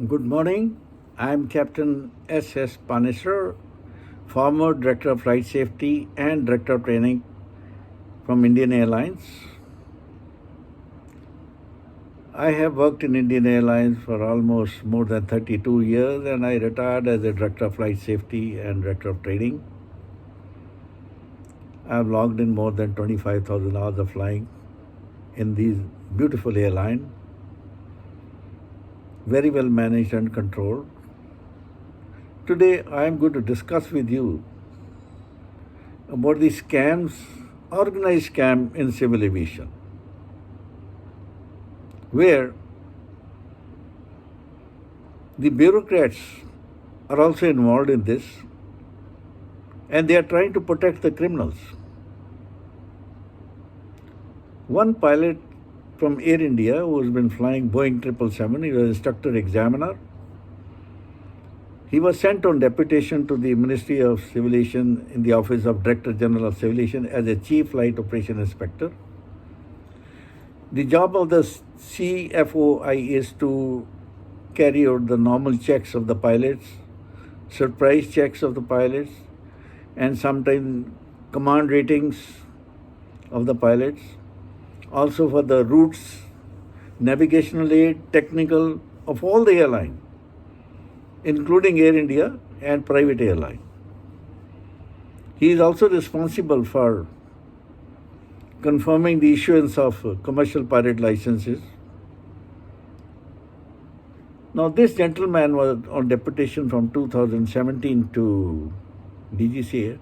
Good morning. I'm Captain S.S. Panesar, former Director of Flight Safety and Director of Training from Indian Airlines. I have worked in Indian Airlines for almost more than 32 years and I retired as a Director of Flight Safety and Director of Training. I've logged in more than 25,000 hours of flying in these beautiful airlines, very well managed and controlled. Today I am going to discuss with you about the scams, organized scam in civil aviation, where the bureaucrats are also involved in this and they are trying to protect the criminals. One pilot from Air India who has been flying Boeing 777, he was an instructor examiner. He was sent on deputation to the Ministry of Civil Aviation in the Office of Director General of Civil Aviation as a Chief Flight Operation Inspector. The job of the CFOI is to carry out the normal checks of the pilots, surprise checks of the pilots, and sometimes command ratings of the pilots. Also for the routes, navigational aid, technical of all the airline, including Air India and private airline. He is also responsible for confirming the issuance of commercial pilot licenses. Now this gentleman was on deputation from 2017 to DGCA.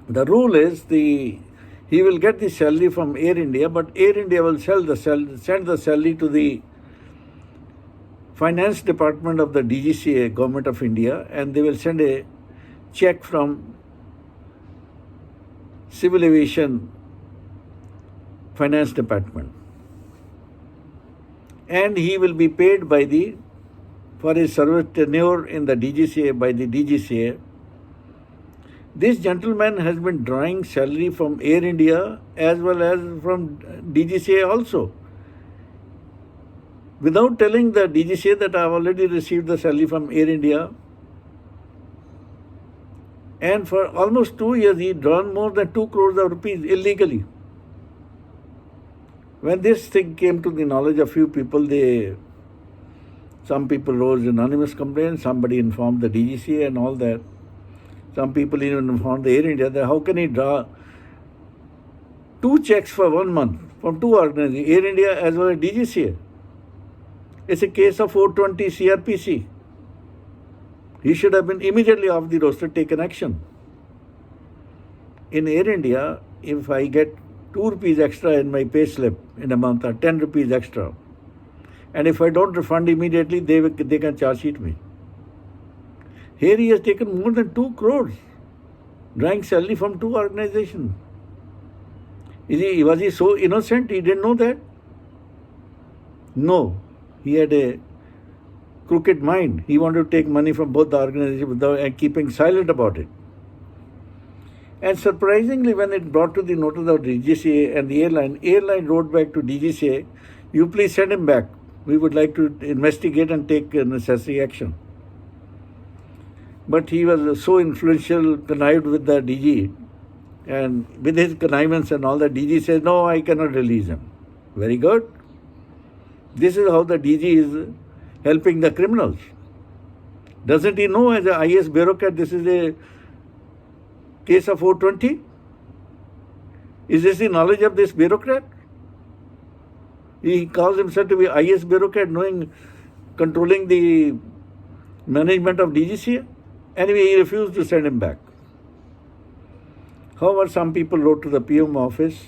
The rule is he will get the salary from Air India, but Air India will send the salary to the finance department of the DGCA, Government of India, and they will send a check from Civil Aviation Finance Department. And he will be paid for his service tenure in the DGCA by the DGCA. This gentleman has been drawing salary from Air India as well as from DGCA also, without telling the DGCA that I have already received the salary from Air India. And for almost 2 years, he drawn more than 2 crores of rupees illegally. When this thing came to the knowledge of few people, some people wrote anonymous complaints, somebody informed the DGCA and all that. Some people even informed the Air India that how can he draw 2 checks for 1 month from 2 organizations, Air India as well as DGCA. It's a case of 420 CRPC. He should have been immediately off the roster, taken action. In Air India, if I get 2 rupees extra in my pay slip in a month or 10 rupees extra, and if I don't refund immediately, they can charge sheet me. Here he has taken more than 2 crores, drawing salary from 2 organizations. Was he so innocent? He didn't know that? No. He had a crooked mind. He wanted to take money from both the organizations and keeping silent about it. And surprisingly, when it brought to the notice of DGCA and the airline wrote back to DGCA, you please send him back. We would like to investigate and take necessary action. But he was so influential, connived with the DG, and with his connivance and all that, DG says, no, I cannot release him. Very good. This is how the DG is helping the criminals. Doesn't he know as an IS bureaucrat this is a case of 420? Is this the knowledge of this bureaucrat? He calls himself to be IS bureaucrat, controlling the management of DGCA. Anyway, he refused to send him back. However, some people wrote to the PM office.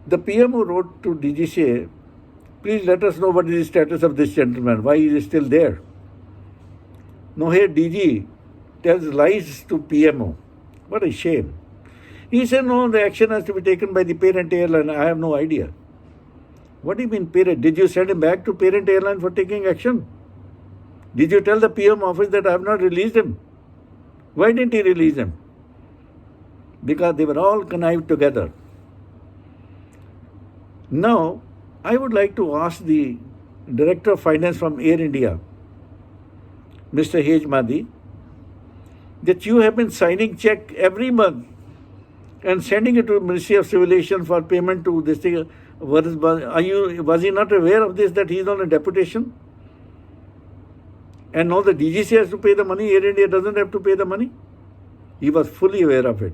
The PMO wrote to DGCA, please let us know what is the status of this gentleman, why he is still there. No, here DG tells lies to PMO. What a shame. He said, no, the action has to be taken by the parent airline. I have no idea. What do you mean parent? Did you send him back to parent airline for taking action? Did you tell the PM office that I have not released him? Why didn't he release him? Because they were all connived together. Now, I would like to ask the Director of Finance from Air India, Mr. Hejmadi, that you have been signing check every month and sending it to Ministry of Civil Aviation for payment to this thing. Was he not aware of this, that he is on a deputation? And now the DGC has to pay the money, Air India doesn't have to pay the money? He was fully aware of it.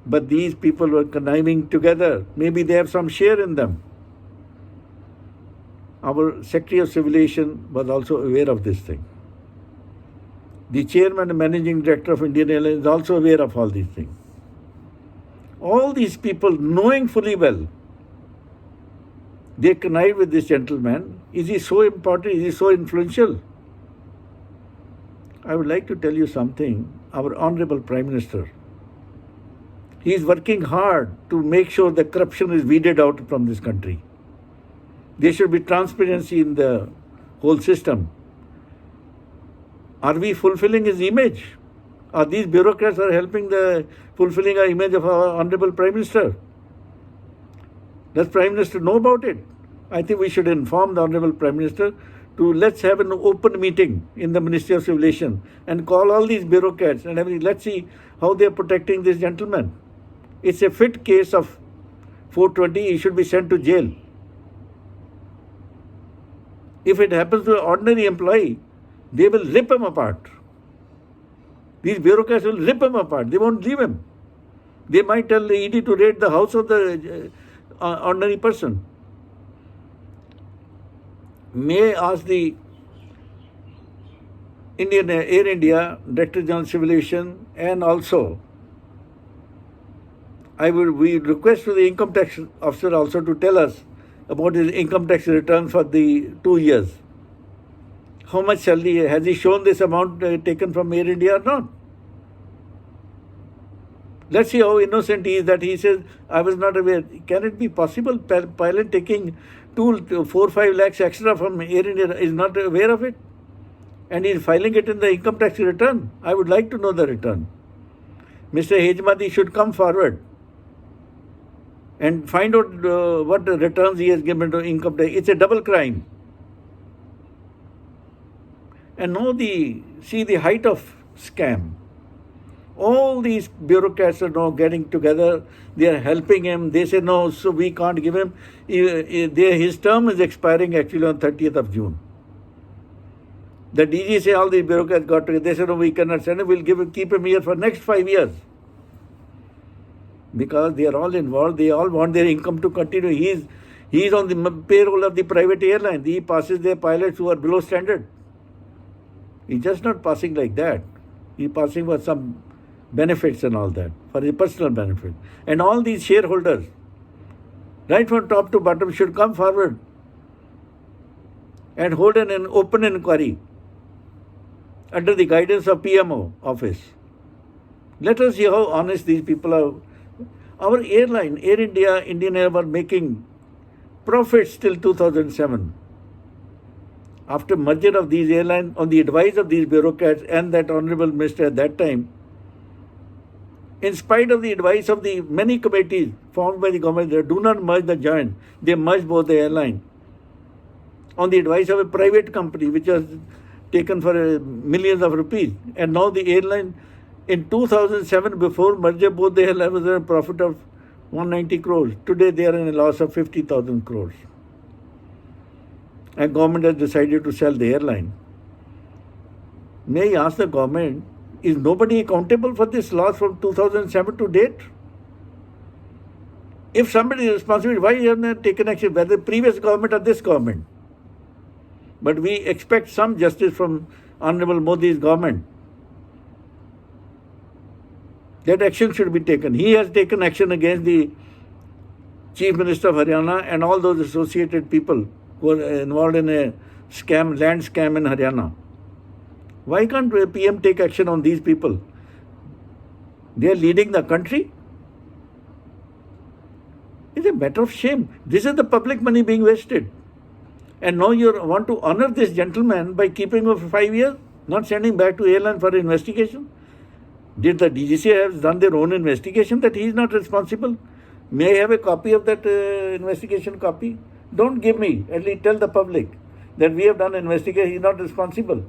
But these people were conniving together. Maybe they have some share in them. Our Secretary of Civil Aviation was also aware of this thing. The Chairman and Managing Director of Indian Airlines is also aware of all these things. All these people, knowing fully well, they connived with this gentleman. Is he so important? Is he so influential? I would like to tell you something. Our Honorable Prime Minister, he is working hard to make sure that corruption is weeded out from this country. There should be transparency in the whole system. Are we fulfilling his image? Are these bureaucrats are helping the fulfilling our image of our Honorable Prime Minister? Does Prime Minister know about it? I think we should inform the Honorable Prime Minister to let's have an open meeting in the Ministry of Civil Aviation and call all these bureaucrats and everything. Let's see how they are protecting this gentleman. It's a fit case of 420. He should be sent to jail. If it happens to an ordinary employee, they will rip him apart. These bureaucrats will rip him apart. They won't leave him. They might tell the ED to raid the house of the ordinary person. May I ask the Air India Director General Civil Aviation, and also we request to the income tax officer also to tell us about his income tax return for the 2 years. How much salary has he shown this amount taken from Air India or not? Let's see how innocent he is that he says, I was not aware. Can it be possible pilot taking 4-5 lakhs extra from Air India is not aware of it? And he is filing it in the income tax return. I would like to know the return. Mr. Hejmadi should come forward and find out what returns he has given to income tax. It's a double crime. And now see the height of scam. All these bureaucrats are now getting together. They are helping him. They say, no, so we can't give him. His term is expiring actually on 30th of June. The DG say all these bureaucrats got together. They said, no, we cannot send him. We'll keep him here for next 5 years. Because they are all involved. They all want their income to continue. He is on the payroll of the private airline. He passes their pilots who are below standard. He's just not passing like that. He's passing for some benefits and all that, for a personal benefit. And all these shareholders, right from top to bottom, should come forward and hold an open inquiry under the guidance of PMO office. Let us see how honest these people are. Our airline, Air India, Indian Air, were making profits till 2007. After merger of these airlines, on the advice of these bureaucrats and that honorable minister at that time, in spite of the advice of the many committees formed by the government, they do not merge the joint. They merged both the airline. On the advice of a private company, which was taken for millions of rupees. And now the airline, in 2007, before merger, both the airlines was a profit of 190 crores. Today they are in a loss of 50,000 crores. And government has decided to sell the airline. May I ask the government, is nobody accountable for this loss from 2007 to date? If somebody is responsible, why have they taken action? Whether the previous government or this government? But we expect some justice from Honorable Modi's government. That action should be taken. He has taken action against the Chief Minister of Haryana and all those associated people who are involved in a scam, land scam in Haryana. Why can't PM take action on these people? They are leading the country. It's a matter of shame. This is the public money being wasted. And now you want to honor this gentleman by keeping him for 5 years, not sending back to airline for investigation? Did the DGC have done their own investigation that he is not responsible? May I have a copy of that investigation copy? Don't give me, at least tell the public that we have done an investigation, he's not responsible.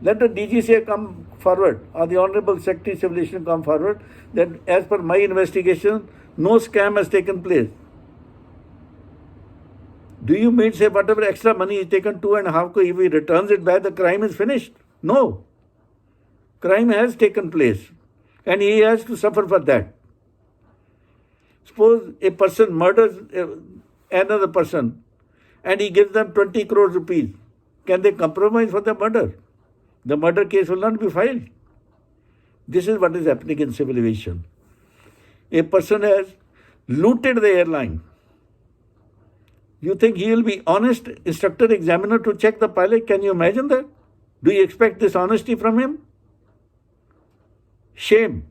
Let the DGCA come forward, or the Honorable Secretary of Civil Aviation come forward, that as per my investigation, no scam has taken place. Do you mean say whatever extra money is taken 2.5 crore, if he returns it back, the crime is finished? No. Crime has taken place and he has to suffer for that. Suppose a person murders another person and he gives them 20 crore rupees. Can they compromise for the murder? The murder case will not be filed. This is what is happening in civil aviation. A person has looted the airline. You think he will be honest instructor examiner to check the pilot? Can you imagine that? Do you expect this honesty from him? Shame.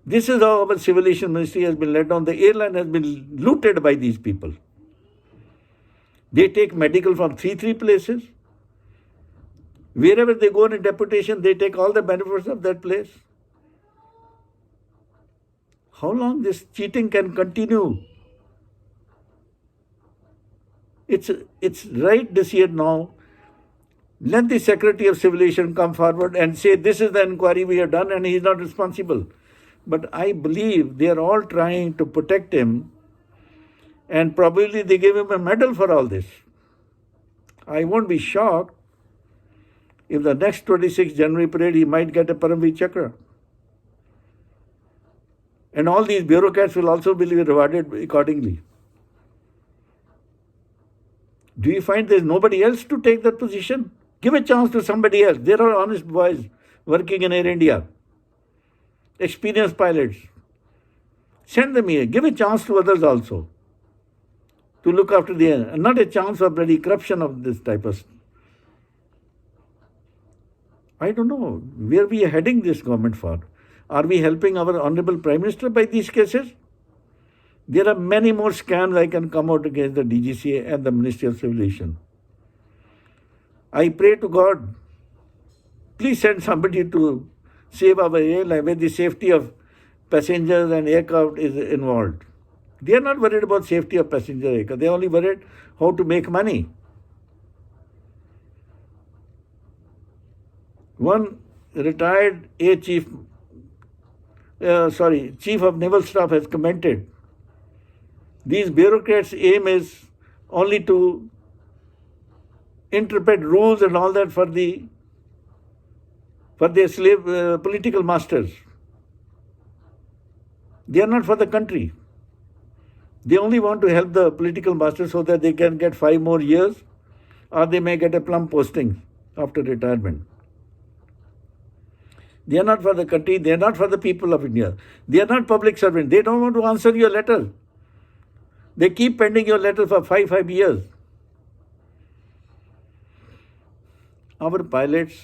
This is how our civil aviation ministry has been let down. The airline has been looted by these people. They take medical from three places. Wherever they go in a deputation, they take all the benefits of that place. How long this cheating can continue? It's right this year now. Let the Secretary of Civil Aviation come forward and say this is the inquiry we have done and he is not responsible. But I believe they are all trying to protect him and probably they gave him a medal for all this. I won't be shocked if the next 26th January parade he might get a Paramveer Chakra. And all these bureaucrats will also be rewarded accordingly. Do you find there's nobody else to take that position? Give a chance to somebody else. There are honest boys working in Air India, experienced pilots. Send them here. Give a chance to others also to look after the air. And not a chance of bloody corruption of this type of. I don't know where we are heading this government for. Are we helping our Honorable Prime Minister by these cases? There are many more scams I can come out against the DGCA and the Ministry of Civil Aviation. I pray to God, please send somebody to save our airline where the safety of passengers and aircraft is involved. They are not worried about safety of passenger aircraft. They are only worried how to make money. One retired chief of Naval Staff has commented, these bureaucrats' aim is only to interpret rules and all that for their slave political masters. They are not for the country. They only want to help the political masters so that they can get 5 more years or they may get a plum posting after retirement. They are not for the country. They are not for the people of India. They are not public servants. They don't want to answer your letter. They keep pending your letter for 5 years. Our pilots,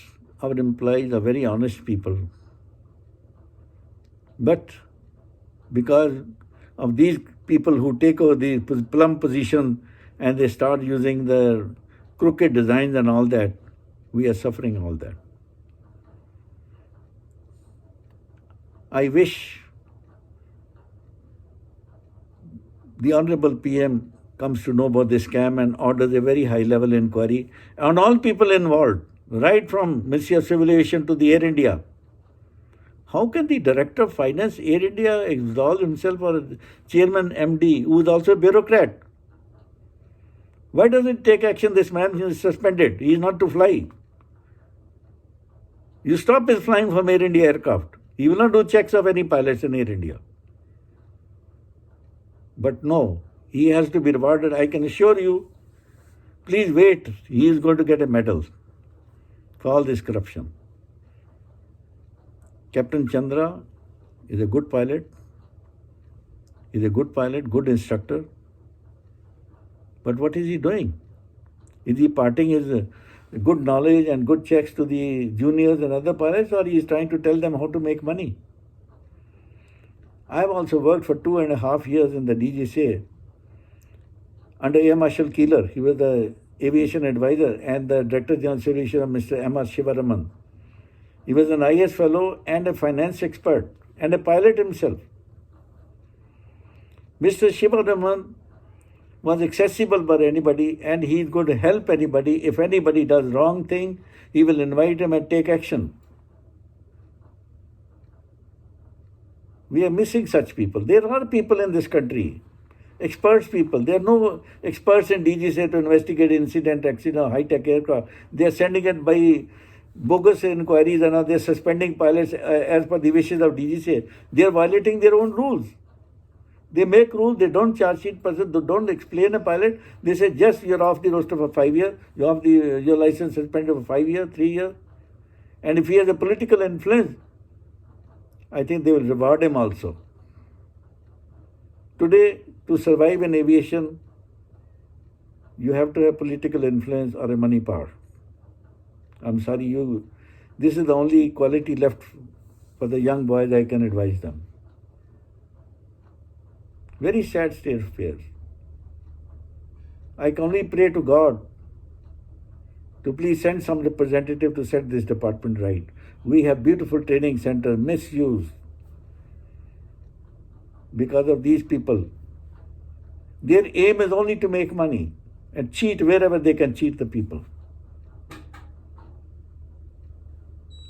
our employees are very honest people. But because of these people who take over the plum position and they start using their crooked designs and all that, we are suffering all that. I wish the Honorable PM comes to know about this scam and orders a very high-level inquiry on all people involved, right from Ministry of Civil Aviation to the Air India. How can the Director of Finance, Air India, absolve himself or Chairman MD, who is also a bureaucrat? Why doesn't it take action? This man is suspended. He is not to fly. You stop his flying from Air India aircraft. He will not do checks of any pilots in Air India. But no, he has to be rewarded. I can assure you, please wait. He is going to get a medal for all this corruption. Captain Chandra is a good pilot. He's a good pilot, good instructor. But what is he doing? Is he parting his good knowledge and good checks to the juniors and other pilots, or he is trying to tell them how to make money? I have also worked for 2.5 years in the DGCA under Air Marshal Keeler. He was the aviation advisor and the Director General of Civil Aviation, Mr. M.R. Shivaraman. He was an IS fellow and a finance expert and a pilot himself. Mr. Shivaraman was accessible by anybody, and he is going to help anybody. If anybody does wrong thing, he will invite him and take action. We are missing such people. There are people in this country, experts people. There are no experts in DGCA to investigate incident, accident, high-tech aircraft. They are sending it by bogus inquiries and they are suspending pilots as per the wishes of DGCA. They are violating their own rules. They make rules, they don't charge sheet person, they don't explain a pilot. They say, just you're off the roster for 5 years, you have your license suspended for 5 years, 3 years. And if he has a political influence, I think they will reward him also. Today, to survive in aviation, you have to have political influence or a money power. I'm sorry, this is the only quality left for the young boys I can advise them. Very sad state of affairs. I can only pray to God to please send some representative to set this department right. We have beautiful training centers misused because of these people. Their aim is only to make money and cheat wherever they can cheat the people.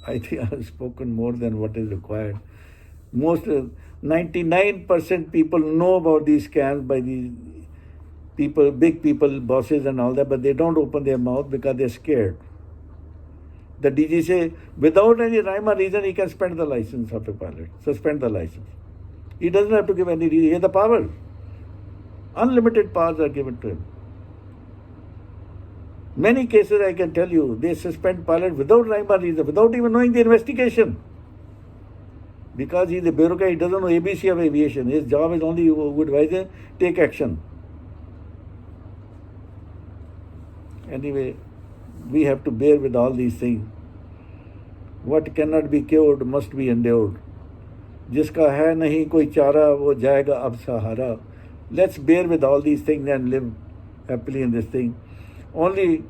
I think I have spoken more than what is required. 99% people know about these scams by these people, big people, bosses and all that, but they don't open their mouth because they're scared. The DG say, without any rhyme or reason, he can suspend the license of a pilot, suspend the license. He doesn't have to give any reason. He has the power. Unlimited powers are given to him. Many cases I can tell you, they suspend pilot without rhyme or reason, without even knowing the investigation. Because he's a bureaucrat, he doesn't know ABC of aviation. His job is only to advise him, take action. Anyway, we have to bear with all these things. What cannot be cured must be endured. जिसका है नहीं कोई चारा वो जाएगा अब सहारा. Let's bear with all these things and live happily in this thing. Only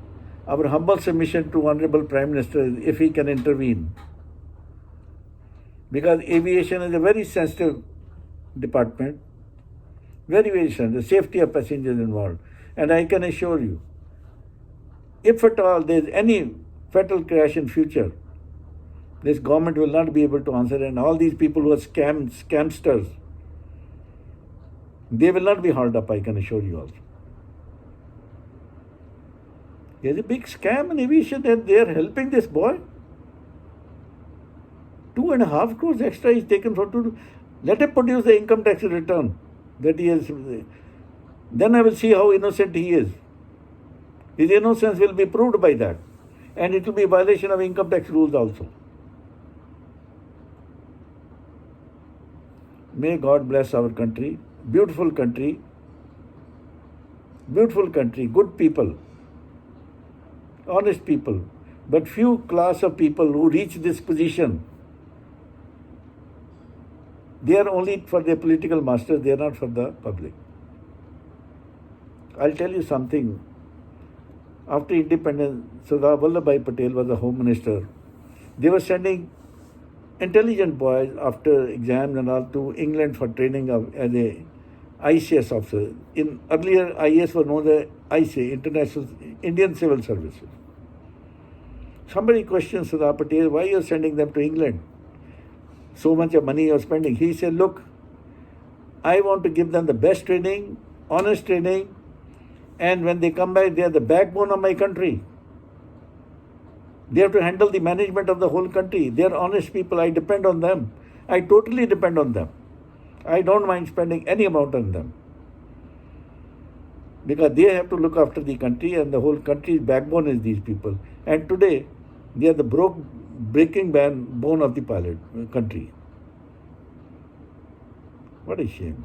our humble submission to Honorable Prime Minister is if he can intervene. Because aviation is a very sensitive department, very, very sensitive, the safety of passengers involved. And I can assure you, if at all there is any fatal crash in future, this government will not be able to answer, and all these people who are scamsters, they will not be hauled up, I can assure you also. There's a big scam in aviation and they are helping this boy. 2.5 crores extra is taken for to let him produce the income tax return that he has. Then I will see how innocent he is. His innocence will be proved by that. And it will be a violation of income tax rules also. May God bless our country. Beautiful country. Beautiful country. Good people. Honest people. But few class of people who reach this position, they are only for their political masters, they are not for the public. I'll tell you something. After independence, Sardar Vallabhbhai Patel was the Home Minister. They were sending intelligent boys after exams and all to England for training as a ICS officer. In earlier, IAS was known as ICA, International Indian Civil Services. Somebody questioned Sardar Patel, why you are sending them to England? So much of money you are spending. He said, look, I want to give them the best training, honest training, and when they come back, they are the backbone of my country. They have to handle the management of the whole country. They are honest people. I depend on them. I totally depend on them. I don't mind spending any amount on them. Because they have to look after the country, and the whole country's backbone is these people. And today, they are the breaking bone of the pilot country. What a shame.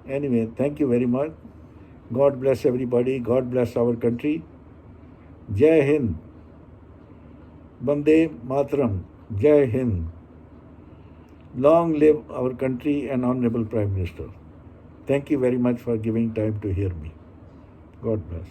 Anyway, thank you very much. God bless everybody. God bless our country. Jai Hind. Bande Mataram. Jai Hind. Long live our country and Honorable Prime Minister. Thank you very much for giving time to hear me. God bless.